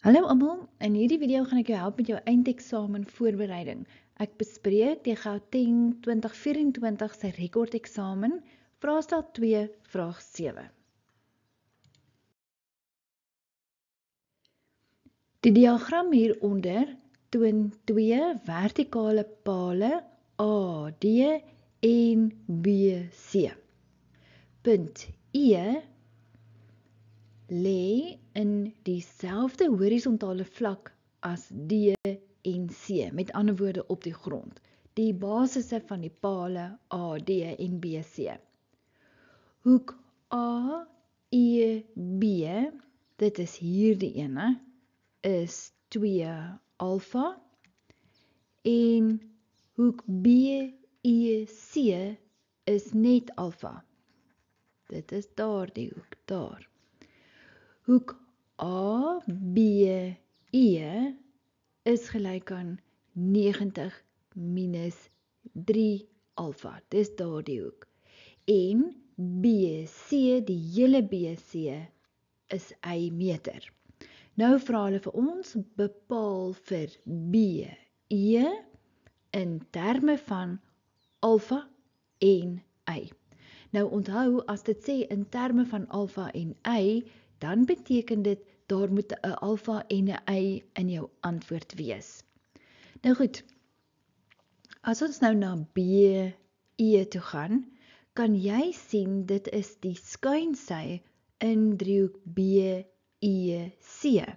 Hallo almal, in hierdie video gaan ek jou help met jou eindeksamen voorbereiding. Ek bespreek die Gauteng 2024 se rekordeksamen, vraestel 2, vraag 7. Die diagram hieronder toon 2 vertikale pale AD en BC. Punt E lê in dieselfde horisontale vlak as D en C, met ander woorde op die grond. Die basisse van die pale AD en BC. Hoek AEB, dit is hierdie ene, is 2 alfa en hoek BEC is net alfa. Dit is daardie hoek daar. Hoek ABE is gelyk aan 90 minus 3 alfa. Dis daardie hoek. En BC, die hele BC, is y meter. Nou vra hulle vir ons, bepaal vir BE in terme van alfa en y. Nou onthou, as dit sê in terme van alfa en y, dan beteken dit, daar moet 'n alfa en 'n y in jou antwoord wees. Nou goed, as ons nou na BE toe gaan, kan jy sien, dit is die skuinsy in driehoek BEC.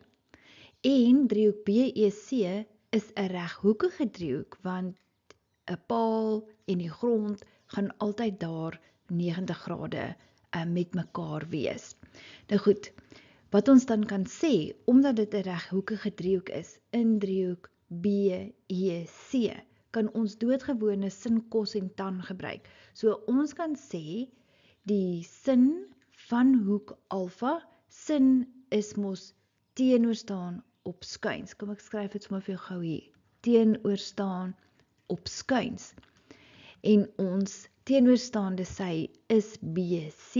En driehoek BEC is 'n reghoekige driehoek, want 'n paal en die grond gaan altyd daar 90 grade met mekaar wees. Nou goed, wat ons dan kan sê, omdat dit 'n reghoekige driehoek is in driehoek BEC, kan ons doodgewone sin, kos en tan gebruik. So ons kan sê, die sin van hoek alfa, sin is mos teenoor staan op skuins. Kom ek skryf dit sommer vir jou gou hier. Teenoor staan op skuins. En ons teenoorstaande sy is BC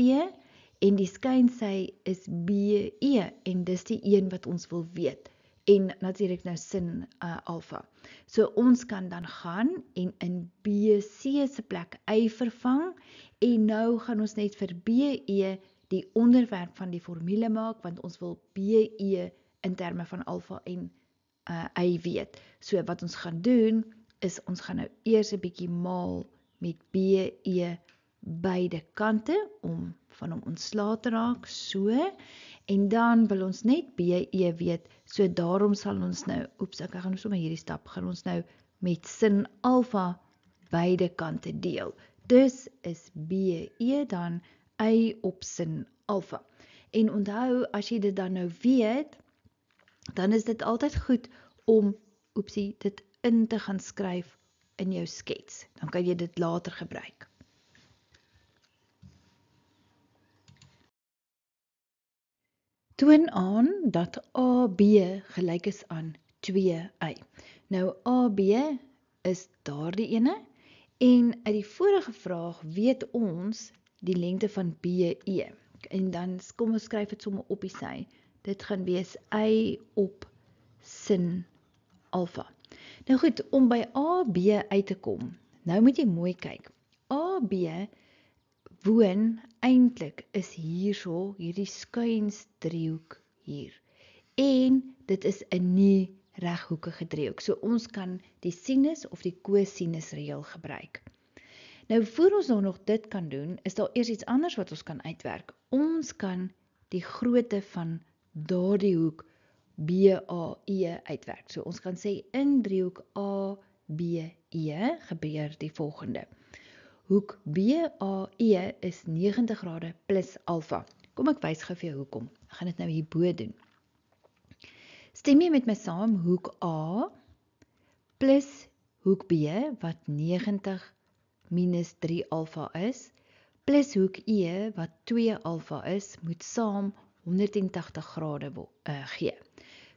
en die skuinsy is BE en dis die een wat ons wil weet. En natuurlik nou sin alfa. So ons kan dan gaan en in BC se plek y vervang en nou gaan ons net vir BE die onderwerp van die formule maak, want ons wil BE in terme van alfa en y weet. So wat ons gaan doen is ons gaan nou eers 'n bietjie maal met BE beide kante om van hom ontslae te raak, so, en dan wil ons net BE weet, so daarom sal ons nou, ek gaan sommer hierdie stap, gaan ons nou met sin alfa beide kante deel. Dus is BE dan y op sin alfa. En onthou, as jy dit dan nou weet, dan is dit altyd goed om, dit in te gaan skryf in jou skets. Dan kan jy dit later gebruik. Toon aan dat AB gelyk is aan 2y. Nou AB is daardie ene en uit die vorige vraag weet ons die lengte van BE. En dan kom ons skryf dit sommer op die sy. Dit gaan wees y op sin alfa. Nou goed, om by AB uit te kom, nou moet jy mooi kyk. AB woon eintlik is hierso, hierdie skuinsdriehoek hier. En dit is 'n nie reghoekige driehoek. So ons kan die sinus of die cosinus reël gebruik. Nou voor ons nog dit kan doen, is daar eers iets anders wat ons kan uitwerk. Ons kan die grootte van daardie hoek BAE uitwerk. So ons kan sê in driehoek ABE gebeur die volgende. Hoek BAE is 90 grade plus alfa. Kom ek wys gou vir jou hoekom. Ek gaan dit nou hierbo doen. Stem jy met my saam, hoek A plus hoek B, wat 90 minus 3 alfa is, plus hoek E, wat 2 alfa is, moet saam 180 grade gee.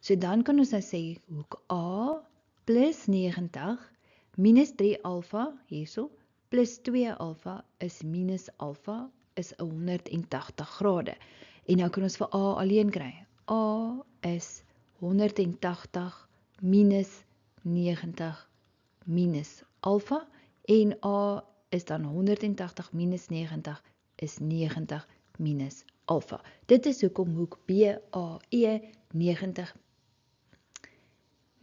So dan kan ons nou sê, hoek A plus 90 minus 3 alfa, hierso, plus 2 alfa is minus alfa, is 180 grade. En nou kan ons vir A alleen kry. A is 180 minus 90 minus alfa en A is dan 180 minus 90 is 90 minus alfa. Dit is hoekom hoek BAE 90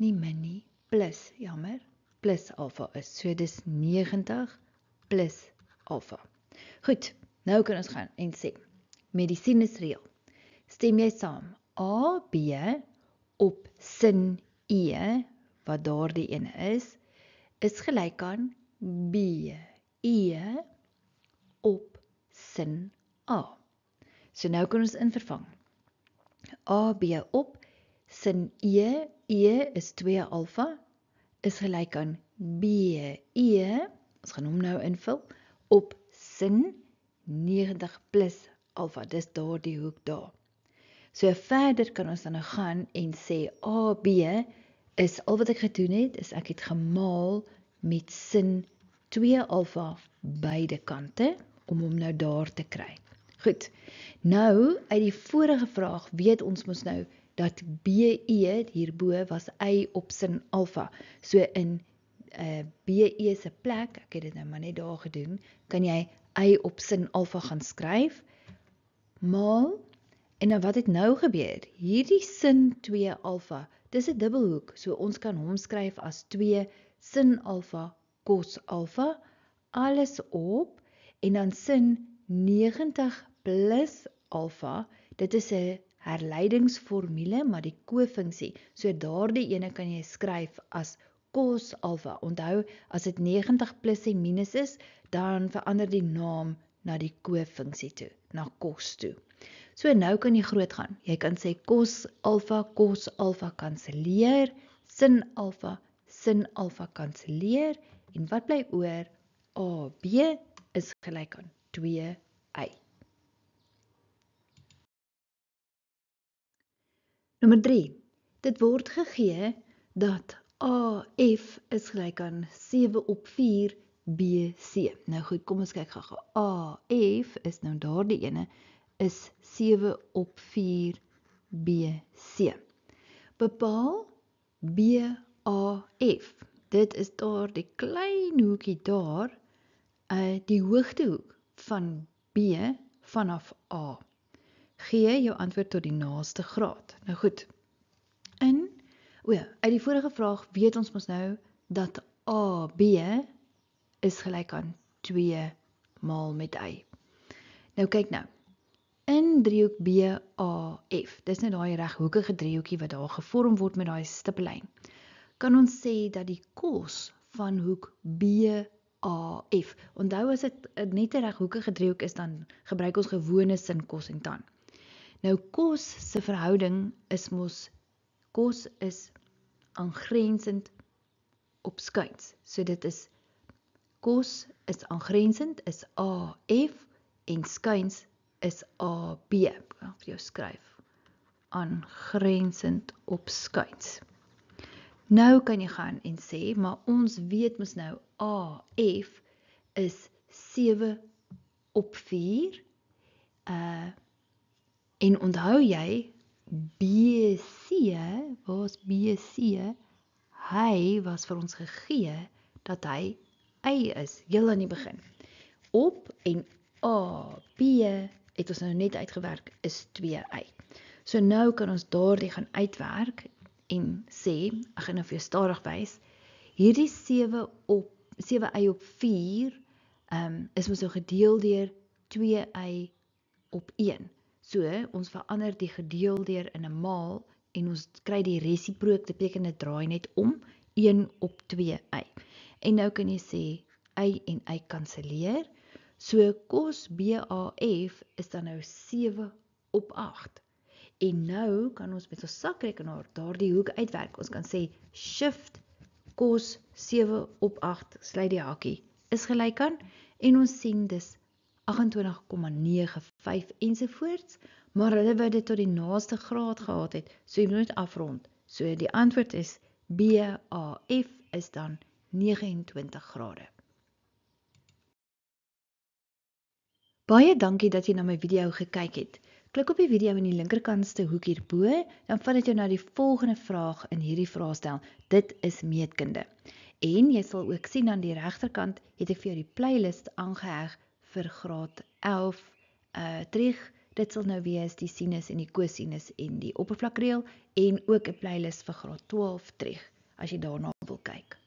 nie min nie, plus, jammer, plus alfa is. So dis 90 plus alfa. Goed, nou kan ons gaan en sê, met die sinusreël, stem jy saam, AB op sin E, wat daardie ene is gelyk aan BE op sin A. So nou kan ons invervang. AB op sin E is 2 alfa, is gelyk aan BE, ons gaan hom nou invul, op sin 90 plus alfa, dis daardie hoek daar. So verder kan ons dan nou gaan en sê AB is, al wat ek gedoen het, is ek het gemaal met sin 2 alfa beide kante, om hom nou daar te kry. Goed, nou uit die vorige vraag weet ons mos nou, dat BE hierbo was Y op sin alfa. So in BE se plek, ek het dit nou maar net daar gedoen, kan jy Y op sin alfa gaan skryf, maal, en nou wat het nou gebeur? Hierdie sin 2 alfa, dis 'n dubbelhoek, so ons kan hom skryf as 2 sin alfa cos alfa, alles op, en dan sin 90 plus alfa, dit is 'n herleidingsformule, maar die kofunksie, so daardie ene kan jy skryf as cos alfa. Onthou, as dit 90 plus en minus is, dan verander die naam na die kofunksie toe, na cos toe. So nou kan jy groot gaan. Jy kan sê cos alfa kanselleer, sin alfa kanselleer, en wat bly oor? AB is gelyk aan 2y. Nommer 3. Dit word gegee dat AF is gelyk aan 7 op 4 BC. Nou goed, kom ons kyk gou. AF is nou daardie ene, is 7 op 4 BC. Bepaal BAF. Dit is daar die klein hoekie daar, die hoogtehoek van B vanaf A. Gee jou antwoord tot die naaste graad. Nou goed, uit die vorige vraag weet ons mos nou dat AB is gelyk aan 2 maal met Y. Nou kyk nou, in driehoek BAF, dis nou daai reghoekige driehoekie wat daar gevorm word met daai stippellyn, kan ons sê dat die kos van hoek BAF, onthou as dit net 'n reghoekige driehoek is, dan gebruik ons gewone sin kos en tan. Nou kos se verhouding is mos, kos is aangrensend op skuins. So dit is, kos is aangrensend, is AF, en skuins is AB. Ek gaan vir jou skryf. Aangrensend op skuins. Nou kan jy gaan en sê, maar ons weet mos nou, AF is 7 op 4, en onthou jy, BC, waar is BC? Hy was vir ons gegee, dat hy Y is, heel aan die begin. Op en AB, het ons nou net uitgewerk, is 2y. So nou kan ons daardie gaan uitwerk, en sê, ek gaan nou vir jou stadig wys, hierdie 7y op 4, is ons nou gedeel deur 2y op 1. So, ons verander die gedeel deur in 'n maal, en ons kry die resiprook, dit beteken dit draai net om, 1 op 2y. En nou kan jy sê, y en y kanselleer, so kos BAF is dan nou 7 op 8. En nou kan ons met ons sakrekenaar daardie hoek uitwerk. Ons kan sê, shift kos 7 op 8, sluit die hakie, is gelyk aan, en ons sien dis 28,95 ensovoorts, maar hulle wat dit tot die naaste graad gehad het, so jy moet net afrond. So die antwoord is, BAF is dan 29 grade. Baie dankie dat jy na my video gekyk het. Klik op die video in die linkerkantste hoek hierbo, dan vat dit jou na die volgende vraag in hierdie vraestel. Dit is meetkunde. En jy sal ook sien aan die regterkant het ek vir jou die playlist aangeheg vir graad 11 trig. Dit sal nou wees die sinus en die cosinus en die oppervlakreël en ook 'n playlist vir graad 12 trig as jy daarna wil kyk.